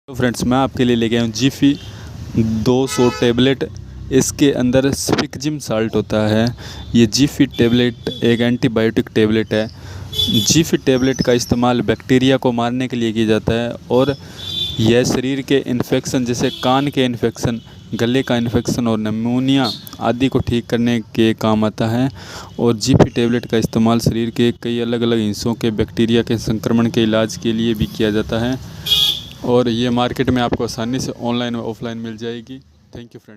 तो फ्रेंड्स मैं आपके लिए लेके आया हूँ जीफी 200 टैबलेट। इसके अंदर स्पिकजिम साल्ट होता है। ये जीफी टैबलेट एक एंटीबायोटिक टैबलेट है। जीफी टैबलेट का इस्तेमाल बैक्टीरिया को मारने के लिए किया जाता है और यह शरीर के इन्फेक्शन जैसे कान के इन्फेक्शन, गले का इन्फेक्शन और निमोनिया आदि को ठीक करने के काम आता है। और जीफी टैबलेट का इस्तेमाल शरीर के कई अलग अलग हिस्सों के बैक्टीरिया के संक्रमण के इलाज के लिए भी किया जाता है और ये मार्केट में आपको आसानी से ऑनलाइन व ऑफलाइन मिल जाएगी। Thank you friend.